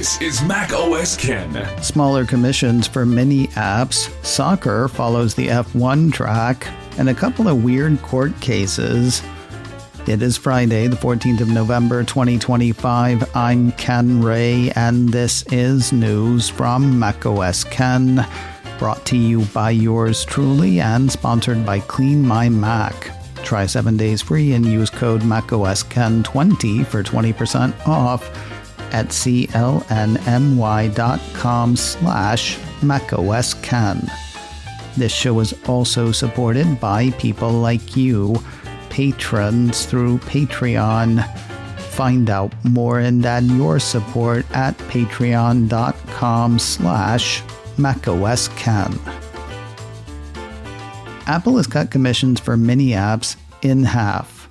This is macOS Ken. Smaller commissions for mini apps, soccer follows the F1 track, and a couple of weird court cases. It is Friday, the 14th of November, 2025. I'm Ken Ray, and this is news from macOS Ken, brought to you by yours truly and sponsored by Clean My Mac. Try 7 days free and use code macOSKen20 for 20% off at clnmy.com/macOSken. This show is also supported by people like you, patrons through Patreon. Find out more and add your support at patreon.com/macOSken. Apple has cut commissions for mini apps in half.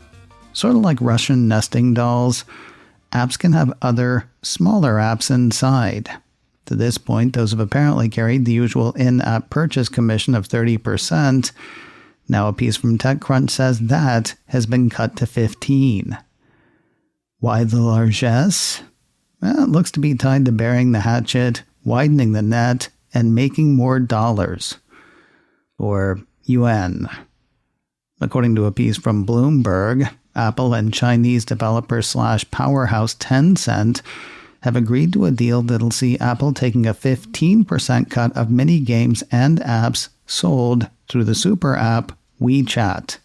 Sort of like Russian nesting dolls, apps can have other, smaller apps inside. To this point, those have apparently carried the usual in-app purchase commission of 30%. Now a piece from TechCrunch says that has been cut to 15%. Why the largesse? Well, it looks to be tied to burying the hatchet, widening the net, and making more dollars. Or yuan. According to a piece from Bloomberg, Apple and Chinese developer/powerhouse Tencent have agreed to a deal that'll see Apple taking a 15% cut of mini games and apps sold through the super app WeChat.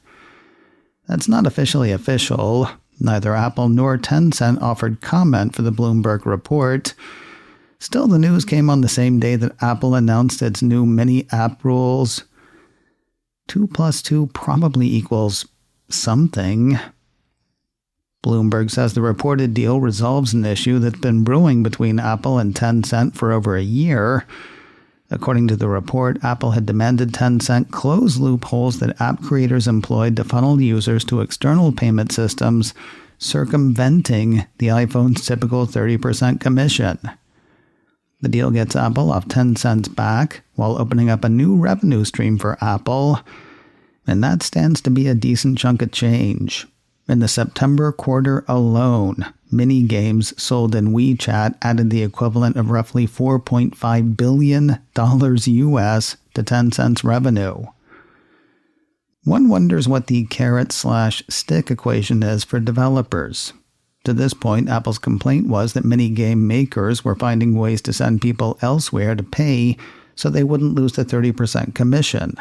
That's not officially official. Neither Apple nor Tencent offered comment for the Bloomberg report. Still, the news came on the same day that Apple announced its new mini app rules. 2 plus 2 probably equals something. Bloomberg says the reported deal resolves an issue that's been brewing between Apple and Tencent for over a year. According to the report, Apple had demanded Tencent close loopholes that app creators employed to funnel users to external payment systems, circumventing the iPhone's typical 30% commission. The deal gets Apple off Tencent's back while opening up a new revenue stream for Apple, and that stands to be a decent chunk of change. In the September quarter alone, mini games sold in WeChat added the equivalent of roughly $4.5 billion US to Tencent's revenue. One wonders what the carrot/stick equation is for developers. To this point, Apple's complaint was that mini game makers were finding ways to send people elsewhere to pay so they wouldn't lose the 30% commission.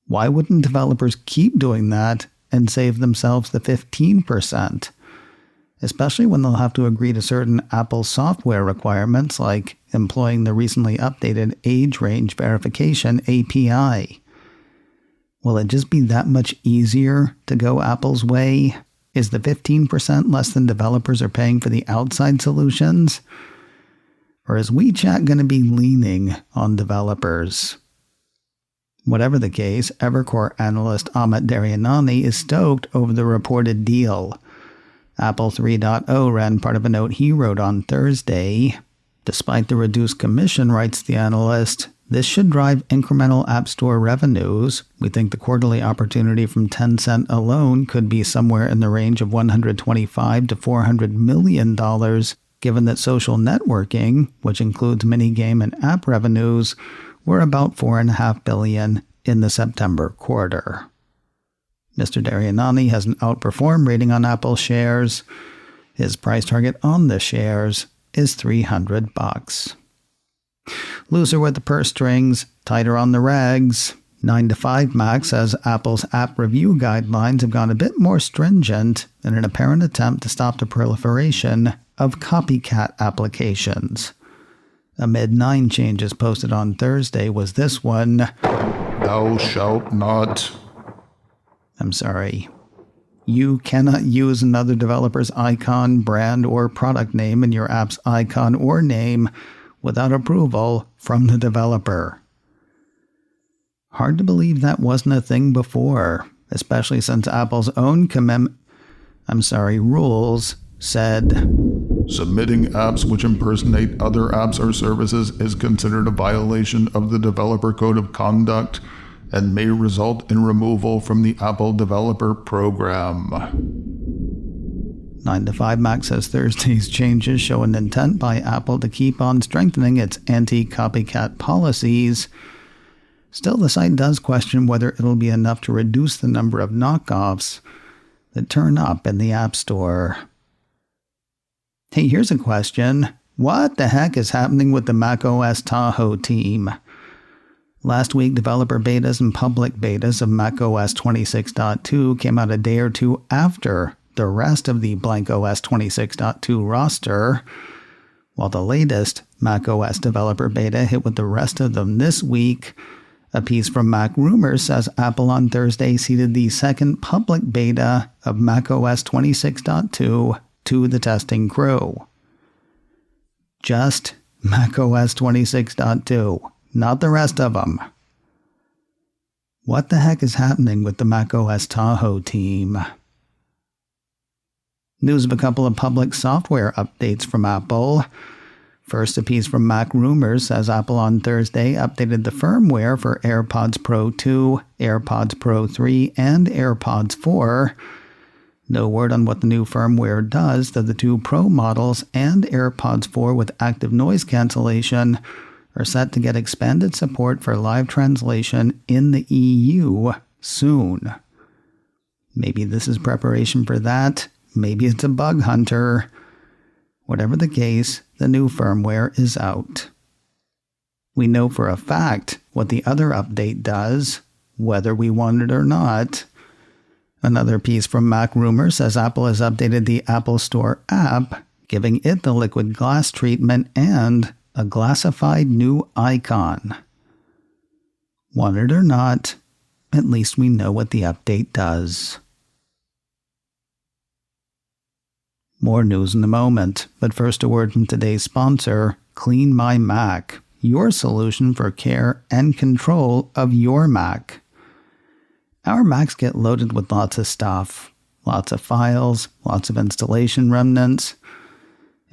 Why wouldn't developers keep doing that and save themselves the 15%? Especially when they'll have to agree to certain Apple software requirements like employing the recently updated age range verification API. Will it just be that much easier to go Apple's way? Is the 15% less than developers are paying for the outside solutions? Or is WeChat going to be leaning on developers? Whatever the case, Evercore analyst Amit Daryanani is stoked over the reported deal. Apple 3.0 ran part of a note he wrote on Thursday. Despite the reduced commission, writes the analyst, this should drive incremental App Store revenues. We think the quarterly opportunity from Tencent alone could be somewhere in the range of $125 to $400 million, given that social networking, which includes mini-game and app revenues, were about $4.5 billion in the September quarter. Mr. Daryanani has an outperform rating on Apple shares. His price target on the shares is $300. Looser with the purse strings, tighter on the regs. 9to5Mac says Apple's app review guidelines have gone a bit more stringent in an apparent attempt to stop the proliferation of copycat applications. Amid 9 changes posted on Thursday was this one. Thou shalt not. I'm sorry. You cannot use another developer's icon, brand, or product name in your app's icon or name without approval from the developer. Hard to believe that wasn't a thing before, especially since Apple's own rules said, submitting apps which impersonate other apps or services is considered a violation of the Developer Code of Conduct and may result in removal from the Apple Developer Program. 9 to 5 Mac says Thursday's changes show an intent by Apple to keep on strengthening its anti-copycat policies. Still, the site does question whether it'll be enough to reduce the number of knockoffs that turn up in the App Store. Hey, here's a question. What the heck is happening with the macOS Tahoe team? Last week, developer betas and public betas of macOS 26.2 came out a day or two after the rest of the blank OS 26.2 roster, while the latest macOS developer beta hit with the rest of them this week. A piece from Mac Rumors says Apple on Thursday seeded the second public beta of macOS 26.2 to the testing crew. Just macOS 26.2, not the rest of them. What the heck is happening with the macOS Tahoe team? News of a couple of public software updates from Apple. First, a piece from Mac Rumors says Apple on Thursday updated the firmware for AirPods Pro 2, AirPods Pro 3, and AirPods 4. No word on what the new firmware does, though the two Pro models and AirPods 4 with active noise cancellation are set to get expanded support for live translation in the EU soon. Maybe this is preparation for that. Maybe it's a bug hunter. Whatever the case, the new firmware is out. We know for a fact what the other update does, whether we want it or not. Another piece from Mac Rumors says Apple has updated the Apple Store app, giving it the liquid glass treatment and a glassified new icon. Want it or not, at least we know what the update does. More news in a moment, but first a word from today's sponsor, Clean My Mac, your solution for care and control of your Mac. Our Macs get loaded with lots of stuff, lots of files, lots of installation remnants.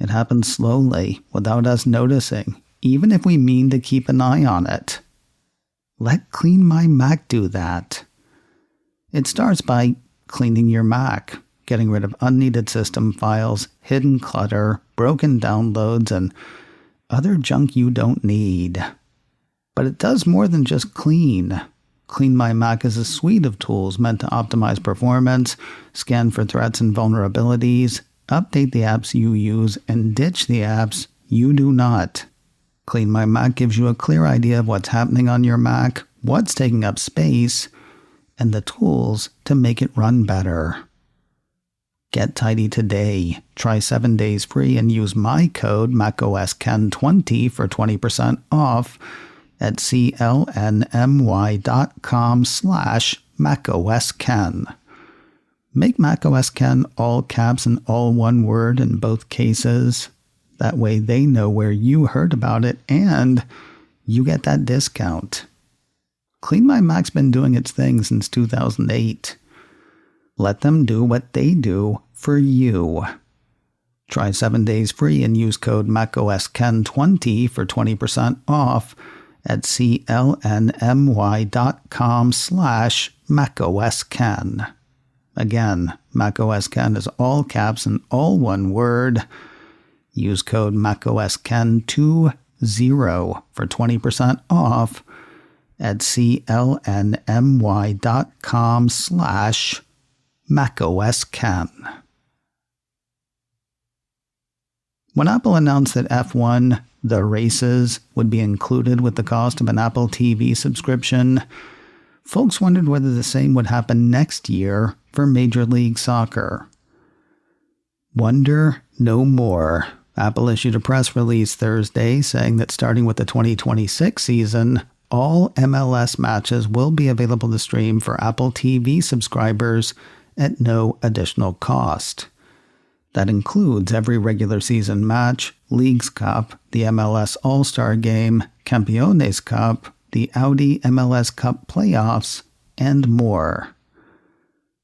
It happens slowly, without us noticing, even if we mean to keep an eye on it. Let Clean My Mac do that. It starts by cleaning your Mac, getting rid of unneeded system files, hidden clutter, broken downloads, and other junk you don't need. But it does more than just clean. Clean My Mac is a suite of tools meant to optimize performance, scan for threats and vulnerabilities, update the apps you use, and ditch the apps you do not. Clean My Mac gives you a clear idea of what's happening on your Mac, what's taking up space, and the tools to make it run better. Get tidy today. Try 7 days free and use my code macOSKen20 for 20% off at clnmy.com/macOSKen. Make macOSKen all caps and all one word in both cases. That way they know where you heard about it and you get that discount. Clean My Mac's been doing its thing since 2008. Let them do what they do for you. Try 7 days free and use code macOSKen20 for 20% off at clnmy.com/macOSKen. Again, macOSKen is all caps and all one word. Use code macOSKen20 for 20% off at clnmy.com/macOSKen. When Apple announced that F1, The Races, would be included with the cost of an Apple TV subscription, folks wondered whether the same would happen next year for Major League Soccer. Wonder no more. Apple issued a press release Thursday saying that starting with the 2026 season, all MLS matches will be available to stream for Apple TV subscribers at no additional cost. That includes every regular season match, Leagues Cup, the MLS All-Star Game, Campeones Cup, the Audi MLS Cup playoffs, and more.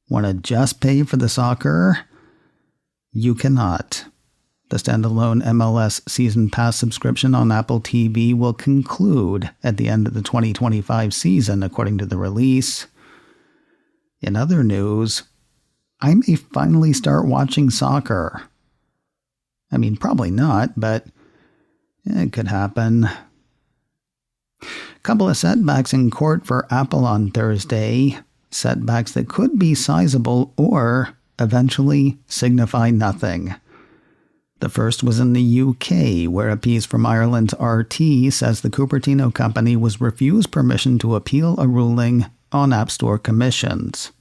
Want to just pay for the soccer? You cannot. The standalone MLS Season Pass subscription on Apple TV will conclude at the end of the 2025 season, according to the release. In other news, I may finally start watching soccer. I mean, probably not, but it could happen. Couple of setbacks in court for Apple on Thursday. Setbacks that could be sizable or eventually signify nothing. The first was in the UK, where a piece from Ireland's RT says the Cupertino company was refused permission to appeal a ruling on App Store commissions.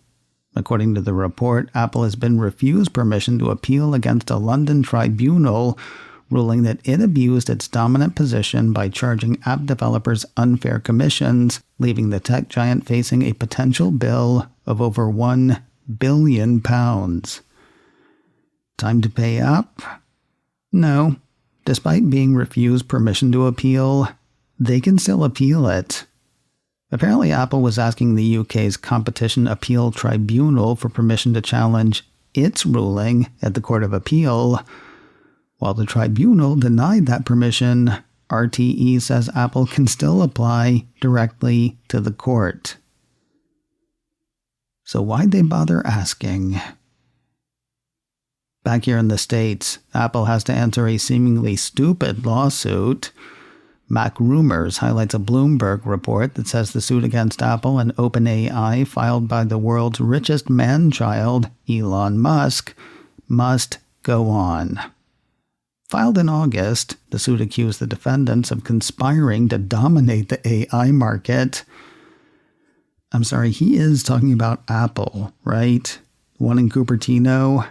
According to the report, Apple has been refused permission to appeal against a London tribunal ruling that it abused its dominant position by charging app developers unfair commissions, leaving the tech giant facing a potential bill of over £1 billion. Time to pay up? No. Despite being refused permission to appeal, they can still appeal it. Apparently, Apple was asking the UK's Competition Appeal Tribunal for permission to challenge its ruling at the Court of Appeal. While the tribunal denied that permission, RTE says Apple can still apply directly to the court. So why'd they bother asking? Back here in the States, Apple has to answer a seemingly stupid lawsuit. Mac Rumors highlights a Bloomberg report that says the suit against Apple and OpenAI filed by the world's richest man-child, Elon Musk, must go on. Filed in August, the suit accused the defendants of conspiring to dominate the AI market. I'm sorry, he is talking about Apple, right? The one in Cupertino?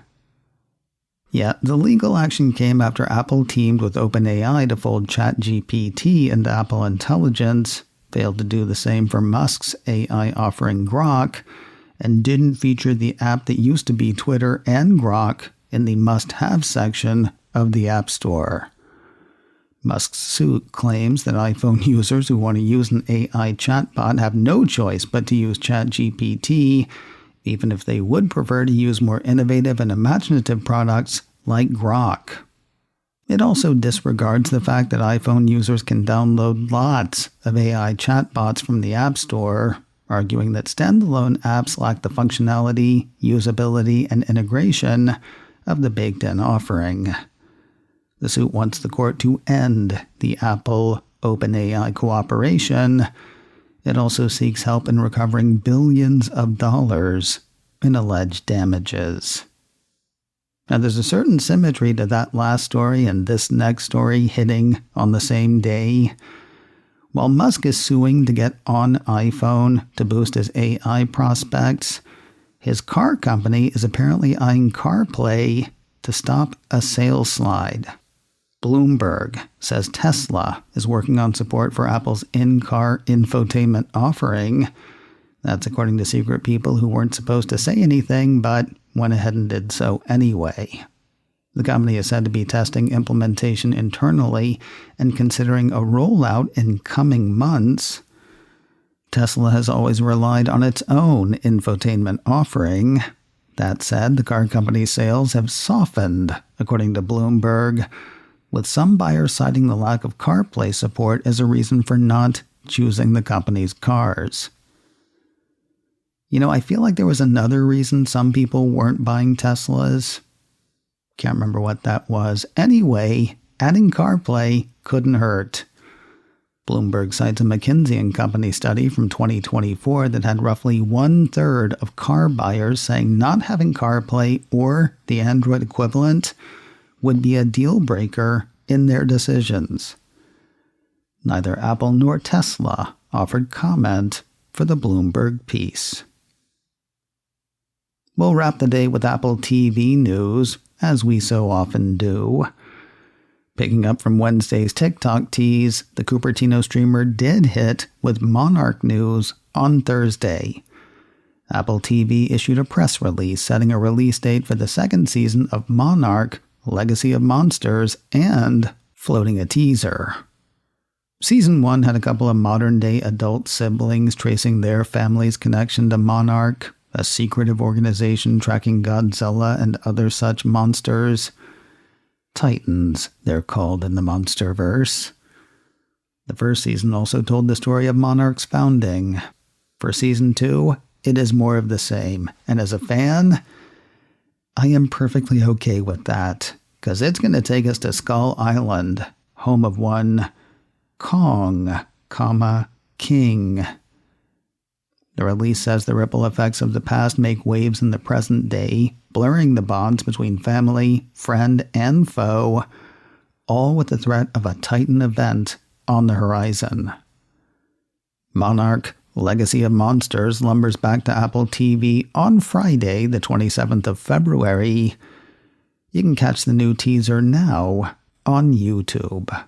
Yeah, the legal action came after Apple teamed with OpenAI to fold ChatGPT into Apple Intelligence, failed to do the same for Musk's AI offering Grok, and didn't feature the app that used to be Twitter and Grok in the must-have section of the App Store. Musk's suit claims that iPhone users who want to use an AI chatbot have no choice but to use ChatGPT, even if they would prefer to use more innovative and imaginative products like Grok. It also disregards the fact that iPhone users can download lots of AI chatbots from the App Store, arguing that standalone apps lack the functionality, usability, and integration of the baked-in offering. The suit wants the court to end the Apple-OpenAI cooperation. It also seeks help in recovering billions of dollars in alleged damages. Now, there's a certain symmetry to that last story and this next story hitting on the same day. While Musk is suing to get on iPhone to boost his AI prospects, his car company is apparently eyeing CarPlay to stop a sales slide. Bloomberg says Tesla is working on support for Apple's in-car infotainment offering. That's according to secret people who weren't supposed to say anything, but went ahead and did so anyway. The company is said to be testing implementation internally and considering a rollout in coming months. Tesla has always relied on its own infotainment offering. That said, the car company's sales have softened, according to Bloomberg, with some buyers citing the lack of CarPlay support as a reason for not choosing the company's cars. You know, I feel like there was another reason some people weren't buying Teslas. Can't remember what that was. Anyway, adding CarPlay couldn't hurt. Bloomberg cites a McKinsey & Company study from 2024 that had roughly 1/3 of car buyers saying not having CarPlay or the Android equivalent would be a deal breaker in their decisions. Neither Apple nor Tesla offered comment for the Bloomberg piece. We'll wrap the day with Apple TV news, as we so often do. Picking up from Wednesday's TikTok tease, the Cupertino streamer did hit with Monarch news on Thursday. Apple TV issued a press release setting a release date for the second season of Monarch, Legacy of Monsters, and floating a teaser. Season 1 had a couple of modern-day adult siblings tracing their family's connection to Monarch, a secretive organization tracking Godzilla and other such monsters. Titans, they're called in the Monsterverse. The first season also told the story of Monarch's founding. For Season 2, it is more of the same, and as a fan, I am perfectly okay with that, because it's going to take us to Skull Island, home of one Kong, King. The release says the ripple effects of the past make waves in the present day, blurring the bonds between family, friend, and foe, all with the threat of a Titan event on the horizon. Monarch, Legacy of Monsters lumbers back to Apple TV on Friday, the 27th of February. You can catch the new teaser now on YouTube.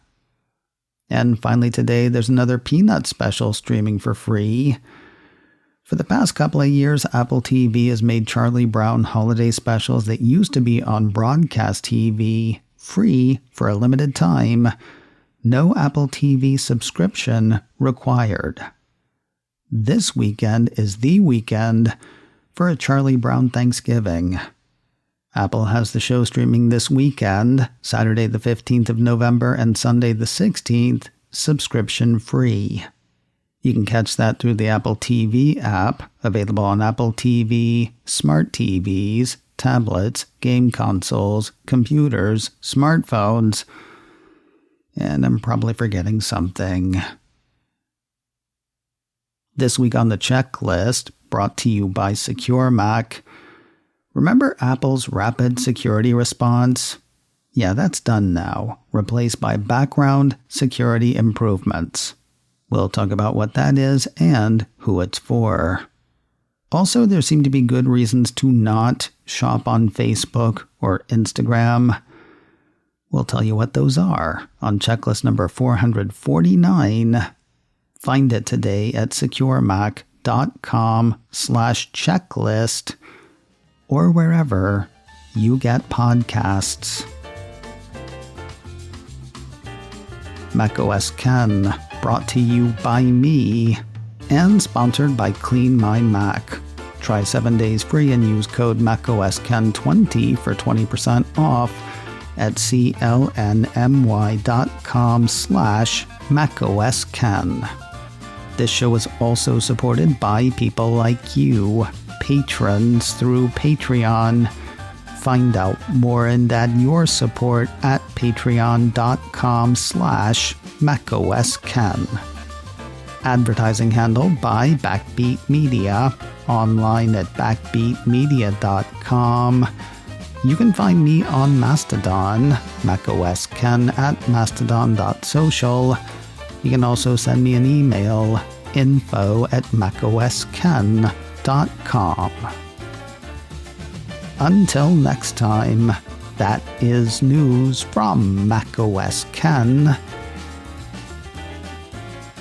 And finally today, there's another Peanut special streaming for free. For the past couple of years, Apple TV has made Charlie Brown holiday specials that used to be on broadcast TV free for a limited time. No Apple TV subscription required. This weekend is the weekend for a Charlie Brown Thanksgiving. Apple has the show streaming this weekend, Saturday the 15th of November and Sunday the 16th, subscription free. You can catch that through the Apple TV app, available on Apple TV, smart TVs, tablets, game consoles, computers, smartphones, and I'm probably forgetting something. This week on the checklist, brought to you by Secure Mac. Remember Apple's rapid security response? Yeah, that's done now, replaced by background security improvements. We'll talk about what that is and who it's for. Also, there seem to be good reasons to not shop on Facebook or Instagram. We'll tell you what those are on checklist number 449. Find it today at securemac.com/checklist or wherever you get podcasts. macOS Ken, brought to you by me and sponsored by Clean My Mac. Try 7 days free and use code macOSKen20 for 20% off at clnmy.com/macOSken. This show is also supported by people like you, patrons through Patreon. Find out more and add your support at patreon.com/macOSken. Advertising handled by Backbeat Media, online at backbeatmedia.com. You can find me on Mastodon, macOSken at mastodon.social. You can also send me an email, info@macosken.com. Until next time, that is news from macOS Ken.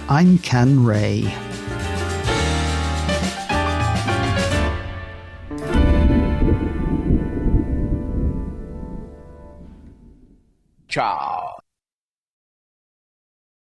I'm Ken Ray. Ciao.